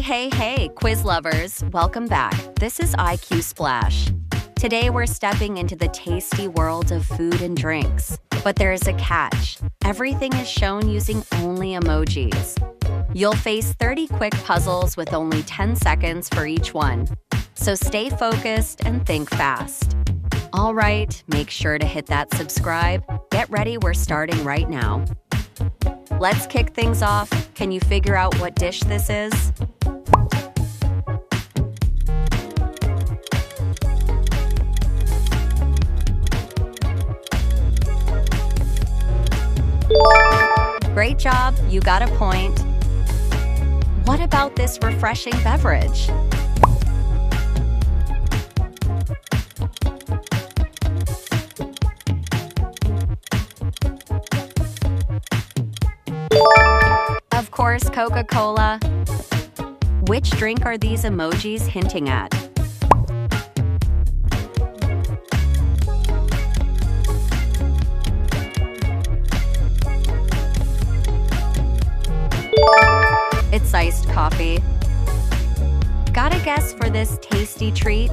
Hey, quiz lovers, welcome back. This is IQ Splash. Today we're stepping into the tasty world of food and drinks. But there's a catch. Everything is shown using only emojis. You'll face 30 quick puzzles with only 10 seconds for each one. So stay focused and think fast. All right, make sure to hit that subscribe. Get ready, we're starting right now. Let's kick things off. Can you figure out what dish this is? Great job, you got a point. What about this refreshing beverage? Of course, Coca-Cola. Which drink are these emojis hinting at? It's iced coffee. Got a guess for this tasty treat?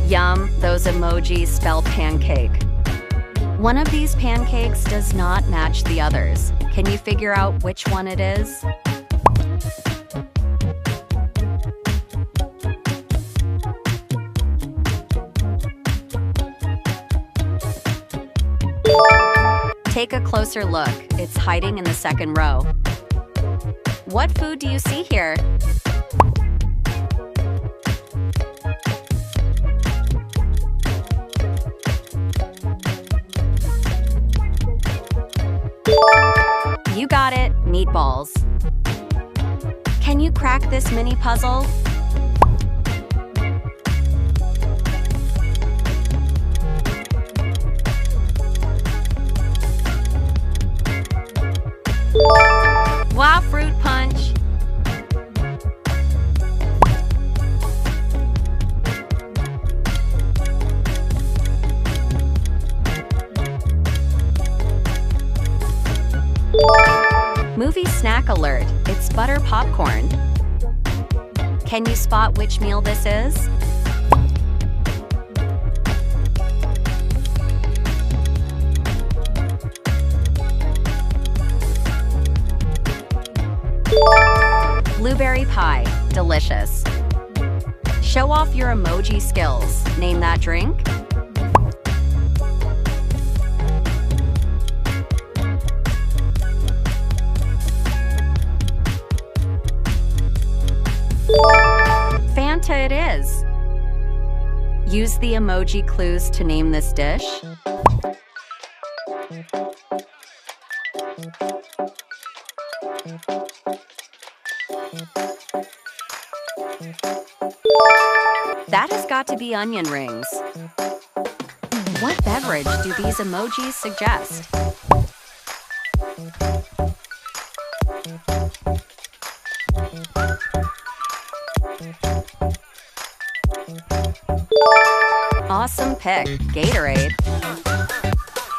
Yum, those emojis spell pancake. One of these pancakes does not match the others. Can you figure out which one it is? Take a closer look. It's hiding in the second row. What food do you see here? You got it, meatballs. Can you crack this mini puzzle? Wow, fruit punch! Movie snack alert, it's butter popcorn. Can you spot which meal this is? Blueberry pie, delicious. Show off your emoji skills. Name that drink. Fanta it is. Use the emoji clues to name this dish. That has got to be onion rings. What beverage do these emojis suggest? Awesome pick, Gatorade.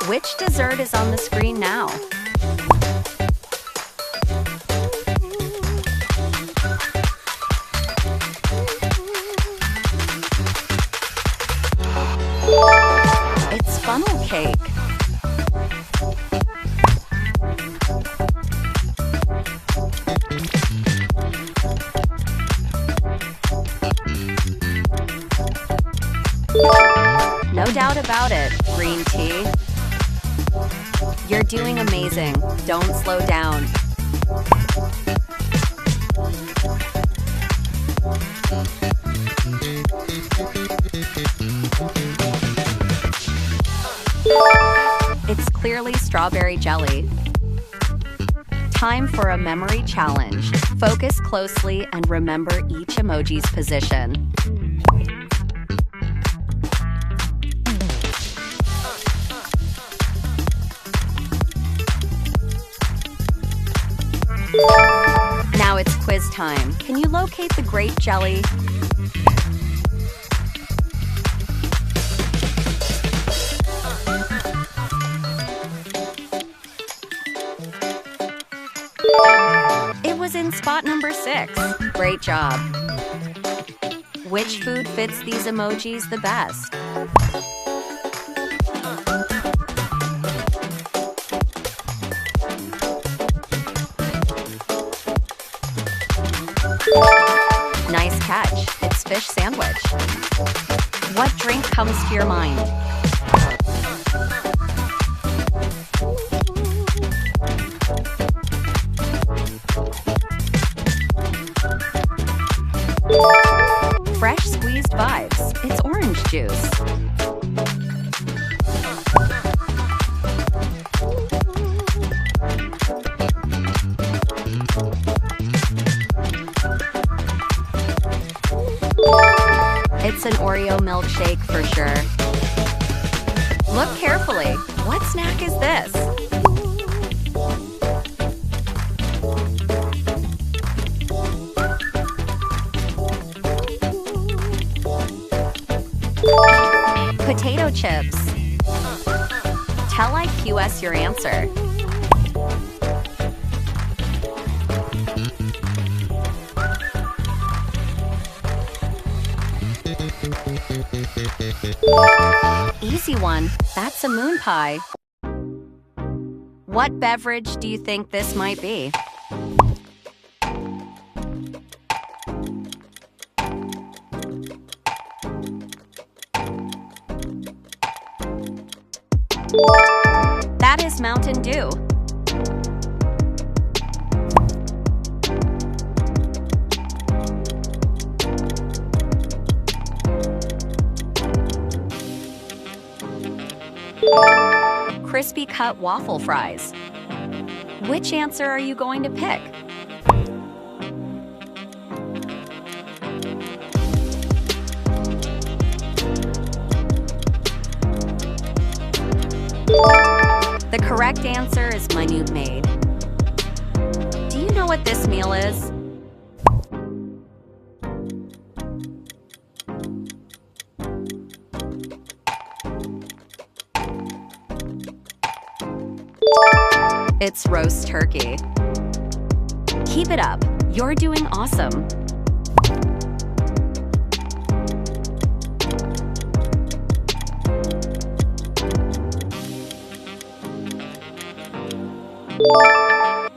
Which dessert is on the screen now? It's funnel cake. No doubt about it, green tea. You're doing amazing. Don't slow down. It's clearly strawberry jelly. Time for a memory challenge. Focus closely and remember each emoji's position. Now it's quiz time. Can you locate the grape jelly? in spot number 6. Great job. Which food fits these emojis the best? Nice catch. It's fish sandwich. What drink comes to your mind? Fresh squeezed vibes. It's orange juice. It's an Oreo milkshake for sure. Look carefully. What snack is this? Potato chips. Tell IQS your answer. Easy one. That's a moon pie. What beverage do you think this might be? That is Mountain Dew. Crispy cut waffle fries. Which answer are you going to pick? The correct answer is Minute Maid. Do you know what this meal is? It's roast turkey. Keep it up. You're doing awesome.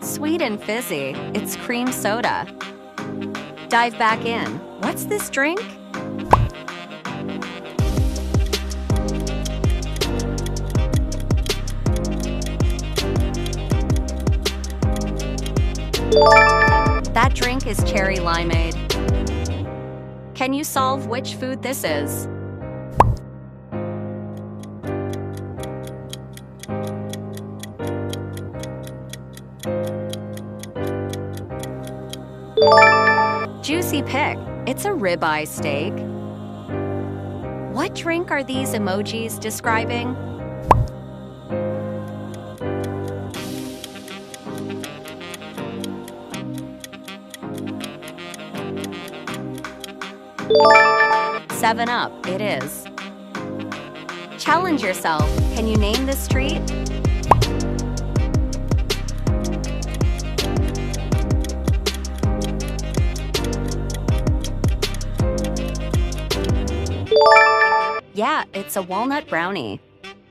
Sweet and fizzy. It's cream soda. Dive back in. What's this drink? That drink is cherry limeade. Can you solve which food this is? Juicy pick. It's a ribeye steak. What drink are these emojis describing? Seven Up, it is. Challenge yourself. Can you name this treat? Yeah, it's a walnut brownie.